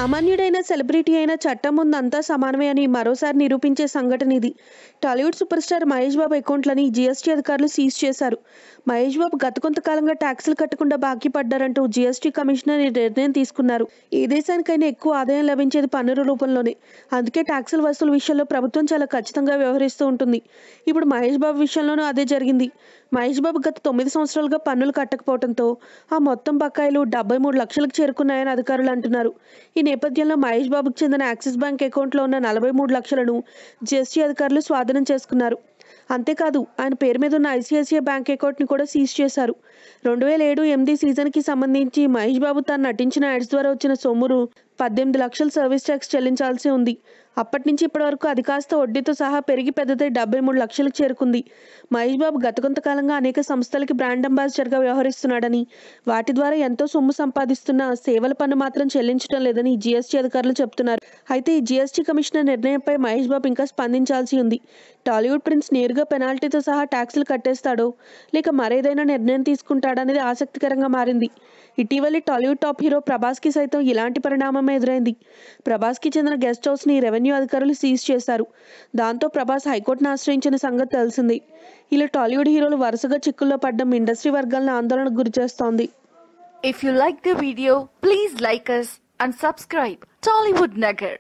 సామాన్యుడైన celebrity అయిన చట్టం ముందు అంతా సమానమే అని మరోసారి నిరూపించే సంఘటన ఇది. టాలీవుడ్ సూపర్ స్టార్ మహేష్ బాబు అకౌంట్లని జీఎస్టీ అధికారులు సీజ్ చేశారు. మహేష్ బాబు గత కొంతకాలంగా ట్యాక్సులు కట్టకుండా బాకీ పడ్డారంటూ జీఎస్టీ కమిషనర్ ఈ నిర్ణయం తీసుకున్నారు. ఏ దేశానికైనా ఎక్కువ ఆదాయం లభించేది పన్నుల రూపంలోనే. అందుకే ట్యాక్సుల వసూలు విషయంలో ప్రభుత్వం చాలా ఖచ్చితంగా వ్యవహరిస్తూ ఉంటుంది. ఇప్పుడు మహేష్ బాబు విషయంలోనూ అదే జరిగింది. మహేష్ బాబు గత 9 సంవత్సరాలుగా పన్నులు కట్టకపోవడంతో ఆ మొత్తం బకాయిలు 73 లక్షలకు చేరుకున్నాయని అధికారులు అంటున్నారు. ఈ నేపథ్యంలో మహేష్ బాబుకు చెందిన యాక్సిస్ బ్యాంక్ అకౌంట్లో ఉన్న 43 లక్షలను జీఎస్టీ అధికారులు స్వాధీనం చేసుకున్నారు. అంతేకాదు ఆయన పేరు మీద ఉన్న ఐసిఐసిఐ బ్యాంక్ అకౌంట్ని కూడా సీజ్ చేశారు. 2007-8 సీజన్కి సంబంధించి మహేష్ బాబు తాను నటించిన యాడ్స్ ద్వారా వచ్చిన సొమ్మును 18 లక్షల సర్వీస్ ట్యాక్స్ చెల్లించాల్సి ఉంది. అప్పటి నుంచి ఇప్పటి వరకు అది కాస్త వడ్డీతో సహా పెరిగి పెద్దదై 73 లక్షలకు చేరుకుంది. మహేష్ బాబు గత కొంతకాలంగా అనేక సంస్థలకి బ్రాండ్ అంబాసిడర్గా వ్యవహరిస్తున్నాడని, వాటి ద్వారా ఎంతో సొమ్ము సంపాదిస్తున్న సేవల పన్ను మాత్రం చెల్లించడం లేదని జీఎస్టీ అధికారులు చెబుతున్నారు. అయితే ఈ జీఎస్టీ కమిషనర్ నిర్ణయంపై మహేష్ బాబు ఇంకా స్పందించాల్సి ఉంది. టాలీవుడ్ ప్రిన్స్ నేరుగా పెనాల్టీతో సహా ట్యాక్సులు కట్టేస్తాడో లేక మరేదైనా నిర్ణయం తీసుకుంటాడనేది ఆసక్తికరంగా మారింది. ఇటీవలి టాలీవుడ్ టాప్ హీరో ప్రభాస్కి సైతం ఇలాంటి పరిణామం ఎదురైంది. ప్రభాస్కి చెందిన గెస్ట్ హౌస్ని రెవెన్యూ అధికారులు సీజ్ చేశారు. దాంతో ప్రభాస్ హైకోర్టును ఆశ్రయించిన సంగతి తెలిసింది. ఇలా టాలీవుడ్ హీరోలు వరుసగా చిక్కుల్లో పడ్డం ఇండస్ట్రీ వర్గాలను ఆందోళనకు గురిచేస్తోంది. If you like the video, please like us and subscribe Tollywood Nagar.